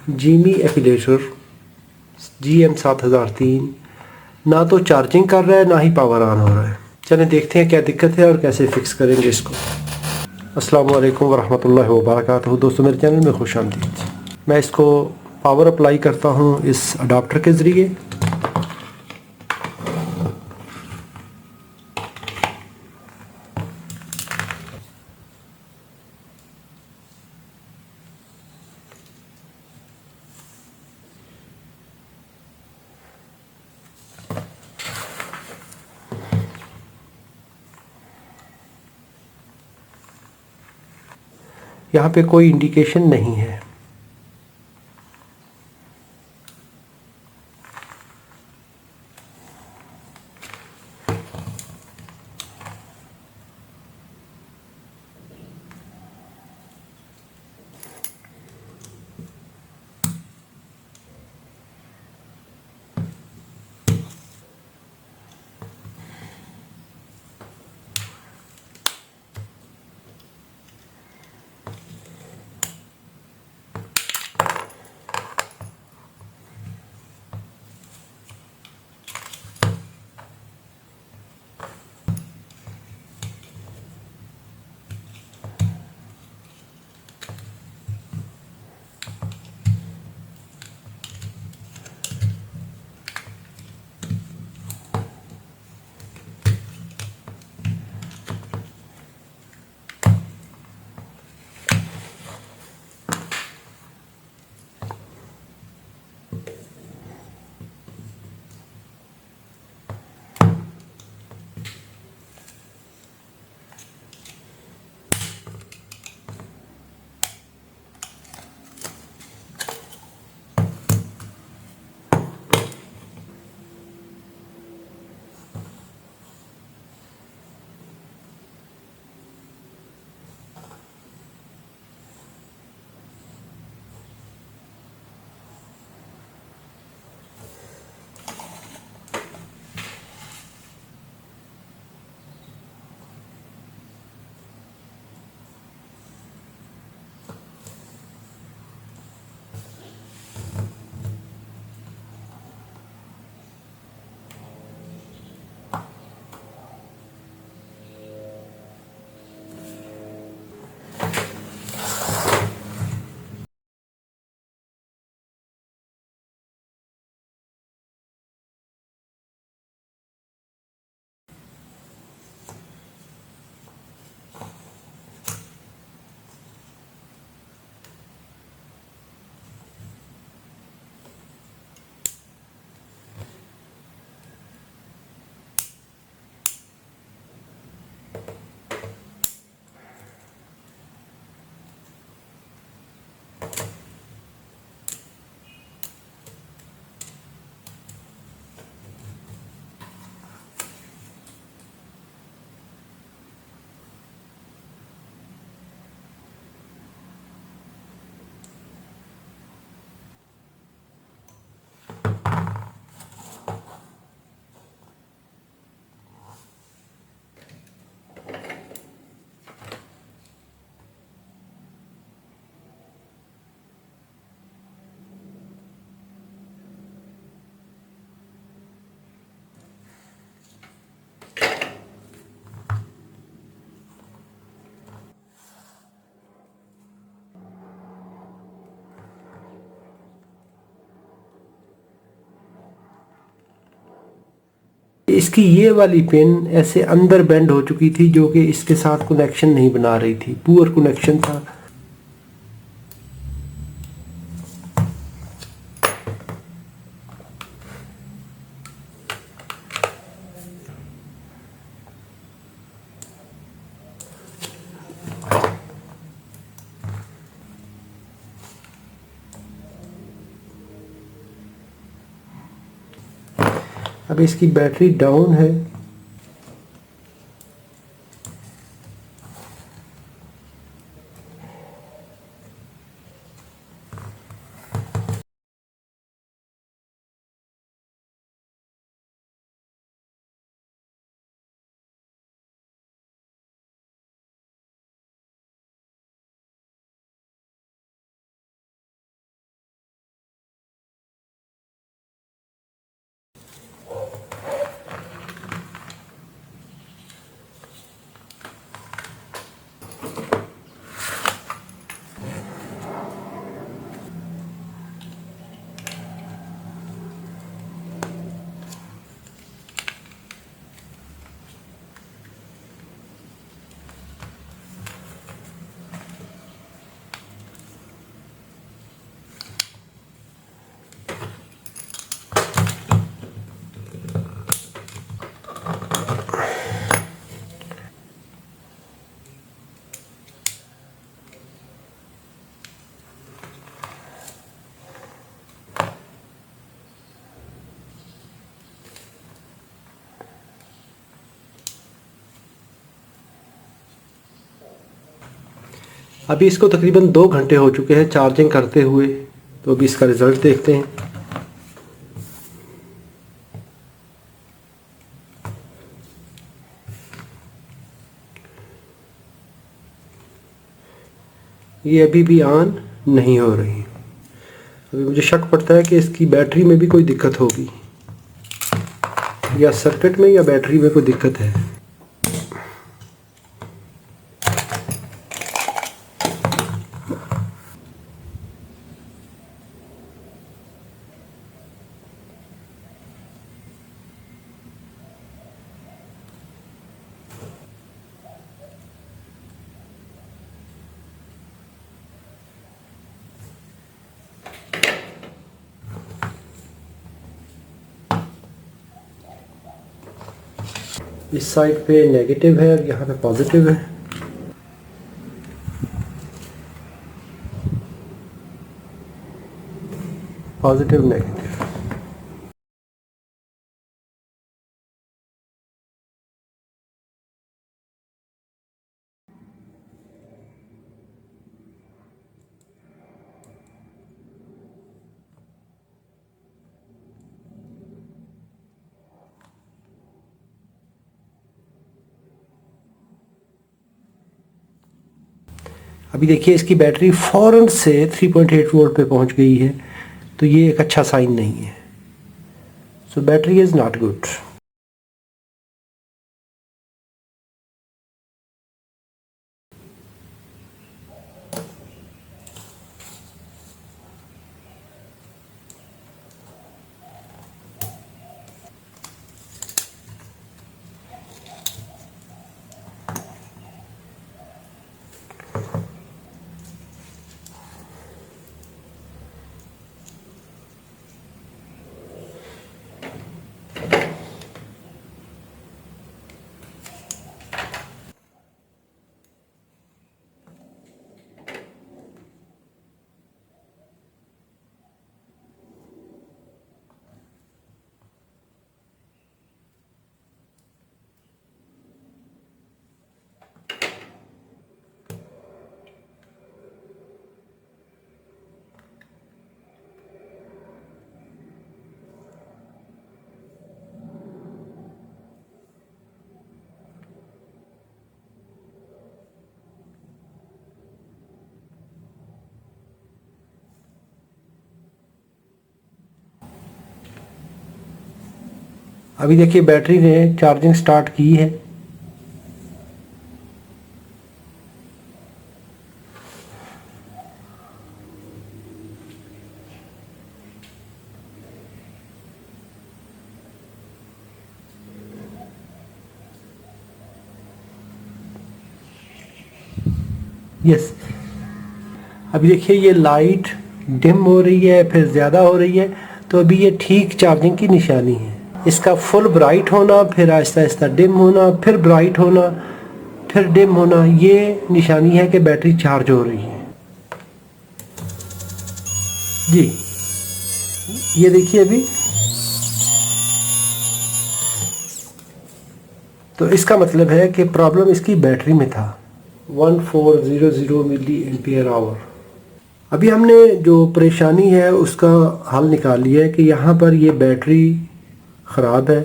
Jimmy एफिलेटर GM7003 ना तो charging कर रहा है ना ही पावर ऑन हो रहा है। चलें देखते हैं क्या दिक्कत है और कैसे फिक्स करेंगे इसको। अस्सलाम वालेकुम वरहमतुल्लाहि वबरकातुहू। दोस्तों मेरे चैनल में खुश आमदीद। मैं इसको पावर अप्लाई करता हूँ इस अडाप्टर के ज़रिए। यहाँ पे कोई इंडिकेशन नहीं है। इसकी ये वाली पिन ऐसे अंदर बेंड हो चुकी थी, जो कि इसके साथ कनेक्शन नहीं बना रही थी, पुअर कनेक्शन था। अब इसकी बैटरी डाउन है। अभी इसको तकरीबन 2 घंटे हो चुके हैं चार्जिंग करते हुए, तो अभी इसका रिज़ल्ट देखते हैं। ये अभी भी ऑन नहीं हो रही। अभी मुझे शक पड़ता है कि इसकी बैटरी में भी कोई दिक्कत होगी, या सर्किट में या बैटरी में कोई दिक्कत है। इस साइड पे नेगेटिव है और यहाँ पे पॉजिटिव है। Positive negative. अभी देखिए इसकी बैटरी फ़ौरन से 3.8 वोल्ट पे पहुंच गई है, तो ये एक अच्छा साइन नहीं है। सो बैटरी इज़ नॉट गुड। अभी देखिए बैटरी ने चार्जिंग स्टार्ट की है। यस, अभी देखिए ये लाइट डिम हो रही है, फिर ज़्यादा हो रही है, तो अभी ये ठीक चार्जिंग की निशानी है। इसका फुल ब्राइट होना, फिर आहिस्ता आहिस्ता डिम होना, फिर ब्राइट होना, फिर डिम होना, ये निशानी है कि बैटरी चार्ज हो रही है। जी ये देखिए अभी, तो इसका मतलब है कि प्रॉब्लम इसकी बैटरी में था। 1400 मिली एम्पियर आवर। अभी हमने जो परेशानी है उसका हल निकाल लिया है कि यहाँ पर ये बैटरी ख़राब है।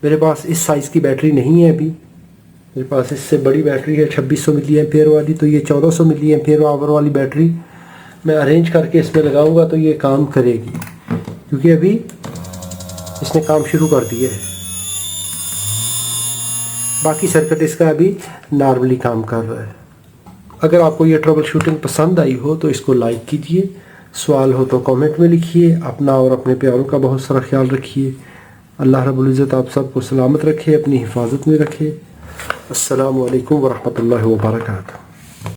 मेरे पास इस साइज़ की बैटरी नहीं है अभी, मेरे पास इससे बड़ी बैटरी है 2600 मिली एम्पियर वाली, तो ये 1400 मिली एम्पियर आवर वाली बैटरी मैं अरेंज करके इसमें लगाऊंगा तो ये काम करेगी, क्योंकि अभी इसने काम शुरू कर दिया है। बाकी सर्किट इसका अभी नॉर्मली काम कर रहा है। अगर आपको ये ट्रबल शूटिंग पसंद आई हो तो इसको लाइक कीजिए, सवाल हो तो कमेंट में लिखिए। अपना और अपने प्यारों का बहुत सारा ख्याल रखिए। अल्लाह रब्बुल इज़्ज़त आप सबको सलामत रखे, अपनी हिफाजत में रखे। अस्सलामु अलैकुम वरहमतुल्लाहि वबरकातुहू।